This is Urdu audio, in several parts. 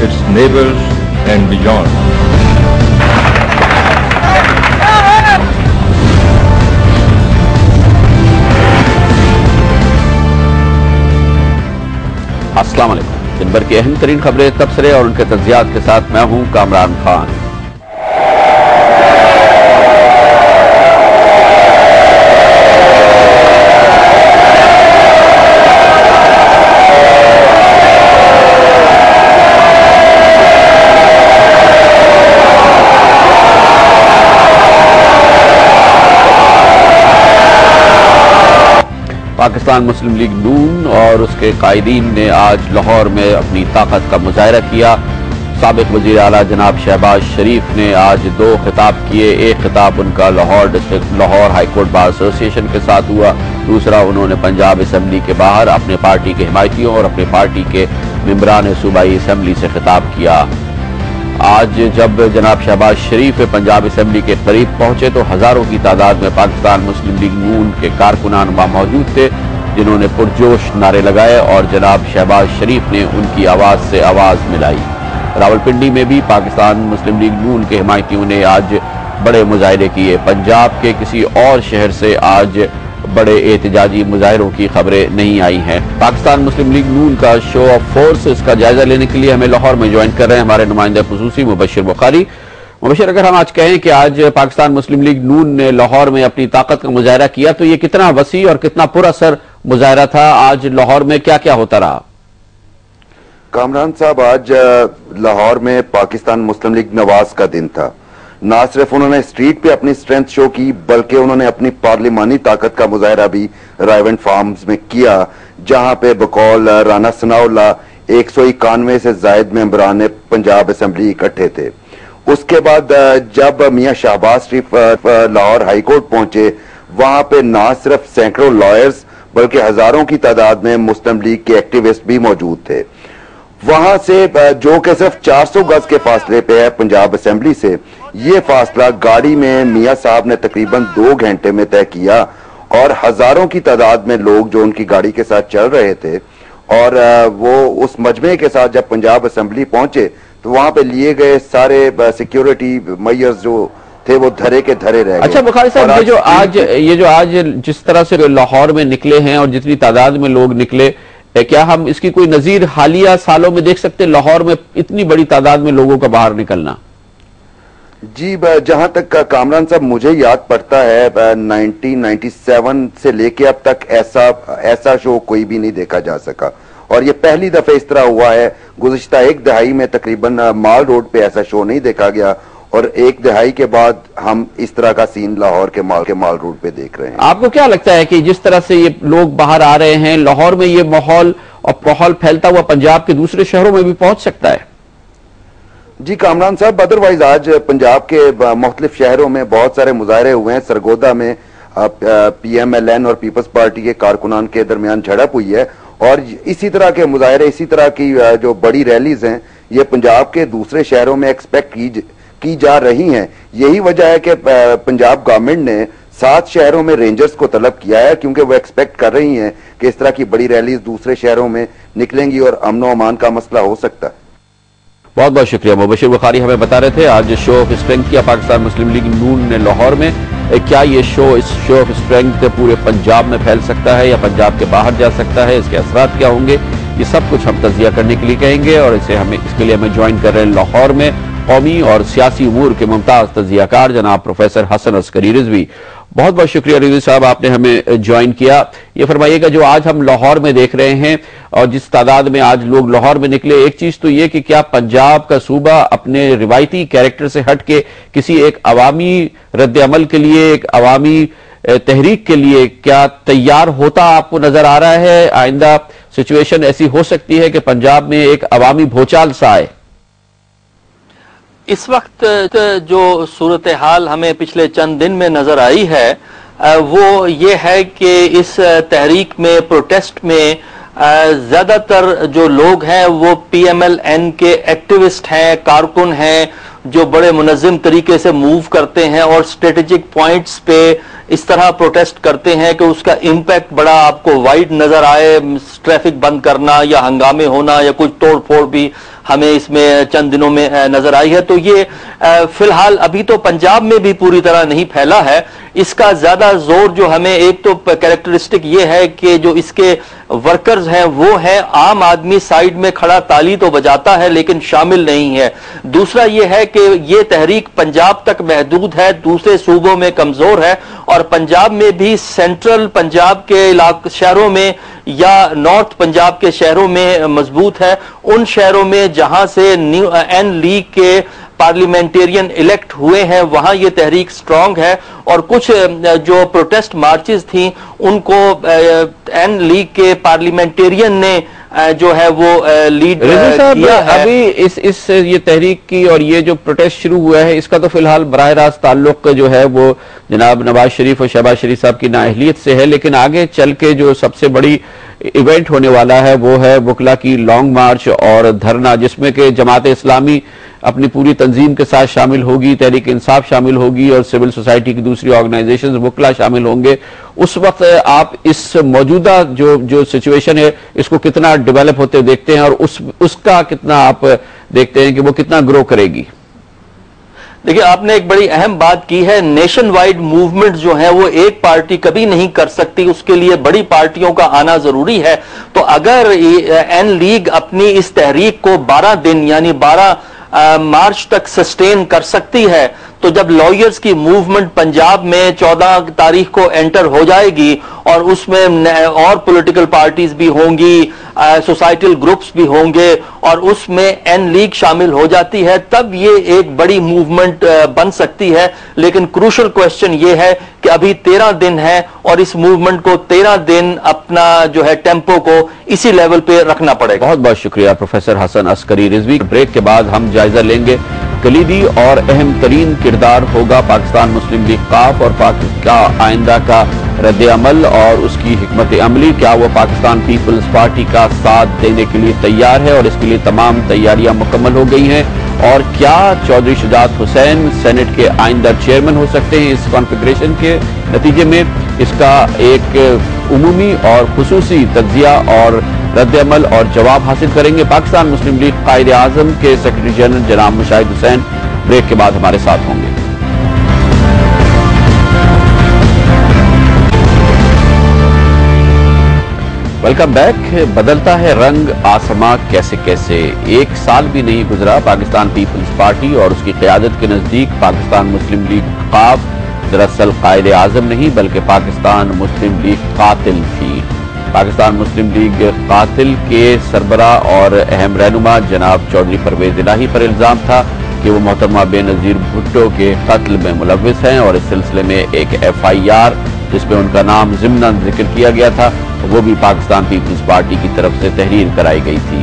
its neighbors and beyond. السلام علیکم۔ دن بھر کی اہم ترین خبریں، تبصرے اور ان کے تجزیات کے ساتھ میں ہوں کامران خان۔ پاکستان مسلم لیگ نون اور اس کے قائدین نے آج لاہور میں اپنی طاقت کا مظاہرہ کیا۔ سابق وزیر اعلیٰ جناب شہباز شریف نے آج 2 خطاب کیے۔ ایک خطاب ان کا لاہور ہائی کورٹ بار ایسوسی ایشن کے ساتھ ہوا، دوسرا انہوں نے پنجاب اسمبلی کے باہر اپنے پارٹی کے حمایتیوں اور اپنے پارٹی کے ممبران صوبائی اسمبلی سے خطاب کیا۔ آج جب جناب شہباز شریف پنجاب اسمبلی کے قریب پہنچے تو ہزاروں کی تعداد میں پاکستان مسلم لیگ نون کے کارکنان وہاں موجود تھے، جنہوں نے پرجوش نعرے لگائے اور جناب شہباز شریف نے ان کی آواز سے آواز ملائی۔ راولپنڈی میں بھی پاکستان مسلم لیگ نون کے حمایتیوں نے آج بڑے مظاہرے کیے۔ پنجاب کے کسی اور شہر سے آج بڑے احتجاجی مظاہروں کی خبریں نہیں آئی ہیں۔ پاکستان مسلم لیگ نون کا شو آف فورس، اس کا جائزہ لینے کے لیے ہمیں لاہور میں جوائن کر رہے ہیں ہمارے نمائندہ خصوصی مبشر بخاری۔ مبشر، اگر ہم آج کہیں کہ آج پاکستان مسلم لیگ نون نے لاہور میں اپنی طاقت کا مظاہرہ کیا تو یہ کتنا وسیع اور کتنا پر اثر مظاہرہ تھا؟ آج لاہور میں کیا کیا ہوتا رہا؟ کامران صاحب، آج لاہور میں پاکستان مسلم لیگ نواز کا دن تھا۔ نہ صرف انہوں نے اسٹریٹ پہ اپنی اسٹرینتھ شو کی بلکہ انہوں نے اپنی پارلیمانی طاقت کا مظاہرہ بھی رائیونڈ فارمز میں کیا، جہاں پہ بقول رانا ثناء اللہ 191 سے زائد ممبران پنجاب اسمبلی اکٹھے تھے۔ اس کے بعد جب میاں شہباز شریف لاہور ہائی کورٹ پہنچے، وہاں پہ نہ صرف سینکڑوں لائرز بلکہ ہزاروں کی تعداد میں مسلم لیگ کے ایکٹیوسٹ بھی موجود تھے۔ وہاں سے جو کہ صرف 400 گز کے فاصلے پہ ہے پنجاب اسمبلی سے، یہ فاصلہ گاڑی میں میاں صاحب نے تقریباً 2 گھنٹے میں طے کیا، اور ہزاروں کی تعداد میں لوگ جو ان کی گاڑی کے ساتھ چل رہے تھے، اور وہ اس مجمع کے ساتھ جب پنجاب اسمبلی پہنچے تو وہاں پہ لیے گئے سارے سیکیورٹی میئرز جو تھے وہ دھرے کے دھرے رہ گئے۔ اچھا بخاری صاحب، یہ جو آج جس طرح سے لاہور میں نکلے ہیں اور جتنی تعداد میں لوگ نکلے، کیا ہم اس کی کوئی نظیر حالیہ سالوں میں دیکھ سکتے ہیں لاہور میں اتنی بڑی تعداد میں لوگوں کا باہر نکلنا؟ جی، جہاں تک کامران صاحب مجھے یاد پڑتا ہے 1997 سے لے کے اب تک ایسا شو کوئی بھی نہیں دیکھا جا سکا، اور یہ پہلی دفعہ اس طرح ہوا ہے۔ گزشتہ 1 دہائی میں تقریباً مال روڈ پہ ایسا شو نہیں دیکھا گیا، اور 1 دہائی کے بعد ہم اس طرح کا سین لاہور کے مال روڈ پہ دیکھ رہے ہیں۔ آپ کو کیا لگتا ہے کہ جس طرح سے یہ لوگ باہر آ رہے ہیں، لاہور میں یہ ماحول پھیلتا ہوا پنجاب کے دوسرے شہروں میں بھی پہنچ سکتا ہے؟ جی کامران صاحب، ادروائز آج پنجاب کے مختلف شہروں میں بہت سارے مظاہرے ہوئے ہیں۔ سرگودا میں پی ایم ایل این اور پیپلز پارٹی کے کارکنان کے درمیان جھڑپ ہوئی ہے، اور اسی طرح کے مظاہرے، اسی طرح کی جو بڑی ریلیز ہیں، یہ پنجاب کے دوسرے شہروں میں ایکسپیکٹ کی جا رہی ہیں۔ یہی وجہ ہے کہ پنجاب گورنمنٹ نے 7 شہروں میں رینجرز کو طلب کیا ہے، کیونکہ وہ ایکسپیکٹ کر رہی ہیں کہ اس طرح کی بڑی ریلیز دوسرے شہروں میں نکلیں گی اور امن و امان کا مسئلہ ہو سکتا ہے۔ بہت بہت شکریہ مبشر بخاری، ہمیں بتا رہے تھے آج شو آف اسٹرینتھ کیا پاکستان مسلم لیگ نون نے لاہور میں۔ کیا یہ اس شو آف اسٹرینتھ پورے پنجاب میں پھیل سکتا ہے یا پنجاب کے باہر جا سکتا ہے؟ اس کے اثرات کیا ہوں گے؟ یہ سب کچھ ہم تجزیہ کرنے کے لیے کہیں گے، اور اس کے لیے ہمیں جوائن کر رہے ہیں لاہور میں قومی اور سیاسی امور کے ممتاز تجزیہ کار جناب پروفیسر حسن عسکری رضوی۔ بہت بہت شکریہ رضوی صاحب، آپ نے ہمیں جوائن کیا۔ یہ فرمائیے گا، جو آج ہم لاہور میں دیکھ رہے ہیں اور جس تعداد میں آج لوگ لاہور میں نکلے، ایک چیز تو یہ کہ کیا پنجاب کا صوبہ اپنے روایتی کیریکٹر سے ہٹ کے کسی ایک عوامی رد عمل کے لیے، ایک عوامی تحریک کے لیے کیا تیار ہوتا آپ کو نظر آ رہا ہے؟ آئندہ سچویشن ایسی ہو سکتی ہے کہ پنجاب میں ایک عوامی بھوچال سا آئے؟ اس وقت جو صورتحال ہمیں پچھلے چند دن میں نظر آئی ہے وہ یہ ہے کہ اس تحریک میں، پروٹیسٹ میں زیادہ تر جو لوگ ہیں وہ پی ایم ایل این کے ایکٹیوسٹ ہیں، کارکن ہیں، جو بڑے منظم طریقے سے موو کرتے ہیں اور اسٹریٹجک پوائنٹس پہ اس طرح پروٹیسٹ کرتے ہیں کہ اس کا امپیکٹ بڑا آپ کو وائڈ نظر آئے، ٹریفک بند کرنا یا ہنگامے ہونا یا کچھ توڑ پھوڑ بھی ہمیں اس میں چند دنوں میں نظر آئی ہے. تو یہ فی الحال ابھی تو پنجاب میں بھی پوری طرح نہیں پھیلا ہے. اس کا زیادہ زور جو ہمیں ایک تو کیریکٹرسٹک یہ ہے کہ جو اس کے ورکرز ہیں وہ ہیں عام آدمی سائیڈ میں کھڑا تالی تو بجاتا ہے لیکن شامل نہیں ہے. دوسرا یہ ہے کہ یہ تحریک پنجاب تک محدود ہے, دوسرے صوبوں میں کمزور ہے, اور پنجاب میں بھی سینٹرل پنجاب کے شہروں میں یا نارتھ پنجاب کے شہروں میں مضبوط ہے. ان شہروں میں جہاں سے این لیگ کے پارلیمنٹیرین الیکٹ ہوئے ہیں وہاں یہ تحریک سٹرونگ ہے, اور کچھ جو پروٹیسٹ مارچز تھیں ان کو این لیگ کے پارلیمنٹیرین نے جو ہے وہ لیڈ کیا ہے. ابھی یہ تحریک کی اور یہ جو پروٹیسٹ شروع ہوا ہے اس کا تو فی الحال براہ راست تعلق جو ہے وہ جناب نواز شریف اور شہباز شریف صاحب کی نااہلیت سے ہے, لیکن آگے چل کے جو سب سے بڑی ایونٹ ہونے والا ہے وہ ہے وکلا کی لانگ مارچ اور دھرنا, جس میں کہ جماعت اسلامی اپنی پوری تنظیم کے ساتھ شامل ہوگی, تحریک انصاف شامل ہوگی اور سول سوسائٹی کی دوسری آرگنائزیشنز وکلا شامل ہوں گے. اس وقت آپ اس موجودہ جو سچویشن ہے اس کو کتنا ڈیولپ ہوتے دیکھتے ہیں اور اس کا کتنا آپ دیکھتے ہیں کہ وہ کتنا گرو کرے گی؟ دیکھیں, آپ نے ایک بڑی اہم بات کی ہے. نیشن وائڈ موومنٹ جو ہے وہ ایک پارٹی کبھی نہیں کر سکتی, اس کے لیے بڑی پارٹیوں کا آنا ضروری ہے. تو اگر این لیگ اپنی اس تحریک کو 12 دن یعنی 12 مارچ تک سسٹین کر سکتی ہے, تو جب لائرز کی موومنٹ پنجاب میں 14 تاریخ کو انٹر ہو جائے گی اور اس میں اور پولیٹیکل پارٹیز بھی ہوں گی, سوسائٹل گروپس بھی ہوں گے, اور اس میں این لیگ شامل ہو جاتی ہے, تب یہ ایک بڑی موومنٹ بن سکتی ہے. لیکن کروشل کوسچن یہ ہے کہ ابھی 13 دن ہے اور اس موومنٹ کو 13 دن اپنا جو ہے ٹیمپو کو اسی لیول پہ رکھنا پڑے گا. بہت بہت شکریہ پروفیسر حسن عسکری رضوی. بریک کے بعد ہم جائزہ لیں گے کلیدی اور اہم ترین کردار ہوگا پاکستان مسلم لیگ قاف اور کا آئندہ کا رد عمل اور اس کی حکمت عملی. کیا وہ پاکستان پیپلز پارٹی کا ساتھ دینے کے لیے تیار ہے اور اس کے لیے تمام تیاریاں مکمل ہو گئی ہیں, اور کیا چودھری شجاعت حسین سینٹ کے آئندہ چیئرمین ہو سکتے ہیں اس کانفیگریشن کے نتیجے میں؟ اس کا ایک عمومی اور خصوصی تجزیہ اور رد عمل اور جواب حاصل کریں گے پاکستان مسلم لیگ قائد اعظم کے سیکرٹری جنرل جناب مشاہد حسین. بریک کے بعد ہمارے ساتھ ہوں گے. Welcome back. بدلتا ہے رنگ آسماں کیسے کیسے. ایک سال بھی نہیں گزرا پاکستان پیپلز پارٹی اور اس کی قیادت کے نزدیک پاکستان مسلم لیگ قاف دراصل قائد اعظم نہیں بلکہ پاکستان مسلم لیگ قاتل تھی. پاکستان مسلم لیگ قاتل کے سربراہ اور اہم رہنما جناب چودھری پرویز الہی پر الزام تھا کہ وہ محترمہ بے نظیر بھٹو کے قتل میں ملوث ہیں, اور اس سلسلے میں ایک FIR جس میں ان کا نام ضمناً ذکر کیا گیا تھا وہ بھی پاکستان پیپلز پارٹی کی طرف سے تحریر کرائی گئی تھی.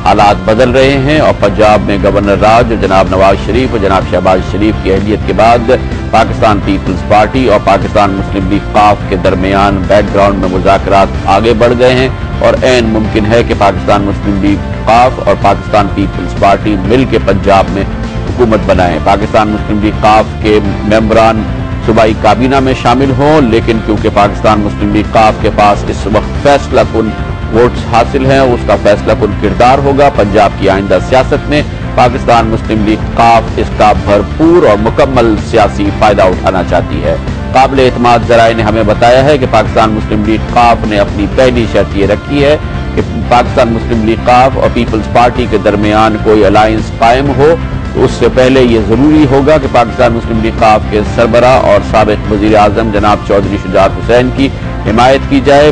حالات بدل رہے ہیں اور پنجاب میں گورنر راج اور جناب نواز شریف اور جناب شہباز شریف کی اہلیت کے بعد پاکستان پیپلز پارٹی اور پاکستان مسلم لیگ قاف کے درمیان بیک گراؤنڈ میں مذاکرات آگے بڑھ گئے ہیں, اور عین ممکن ہے کہ پاکستان مسلم لیگ قاف اور پاکستان پیپلز پارٹی مل کے پنجاب میں حکومت بنائیں. پاکستان مسلم لیگ قاف کے ممبران صوبائی کابینہ میں شامل ہوں, لیکن کیونکہ پاکستان مسلم لیگ قاف کے پاس اس وقت فیصلہ کن ووٹس حاصل ہیں, اس کا فیصلہ کن کردار ہوگا پنجاب کی آئندہ سیاست میں. پاکستان مسلم لیگ قاف اس کا بھرپور اور مکمل سیاسی فائدہ اٹھانا چاہتی ہے. قابل اعتماد ذرائع نے ہمیں بتایا ہے کہ پاکستان مسلم لیگ قاف نے اپنی پہلی شرط یہ رکھی ہے کہ پاکستان مسلم لیگ قاف اور پیپلز پارٹی کے درمیان کوئی الائنس قائم ہو تو اس سے پہلے یہ ضروری ہوگا کہ پاکستان مسلم لیگ قاف کے سربراہ اور سابق وزیر اعظم جناب چودھری شجاعت حسین کی حمایت کی جائے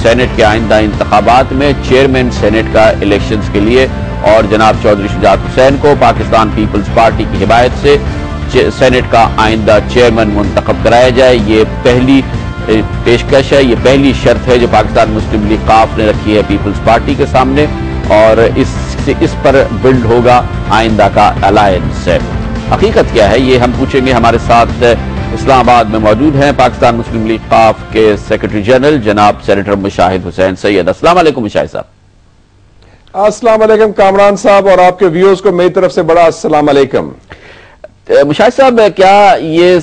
سینٹ کے آئندہ انتخابات میں چیئرمین سینٹ کا الیکشنز کے لیے, اور جناب چودھری شجاعت حسین کو پاکستان پیپلز پارٹی کی حمایت سے سینٹ کا آئندہ چیئرمین منتخب کرایا جائے. یہ پہلی پیشکش ہے, یہ پہلی شرط ہے جو پاکستان مسلم لیگ قاف نے رکھی ہے پیپلز پارٹی کے سامنے, اور اس پر بلڈ ہوگا آئندہ کا الائنس. حقیقت کیا ہے یہ ہم پوچھیں گے. ہمارے ساتھ اسلام آباد میں موجود ہیں پاکستان مسلم لیگ قاف کے سیکرٹری جنرل جناب سینیٹر مشاہد حسین سید. السلام علیکم مشاہد صاحب. السلام علیکم کامران صاحب, اور آپ کے ویورز کو میری طرف سے بڑا السلام علیکم. مشاہد صاحب, کیا یہ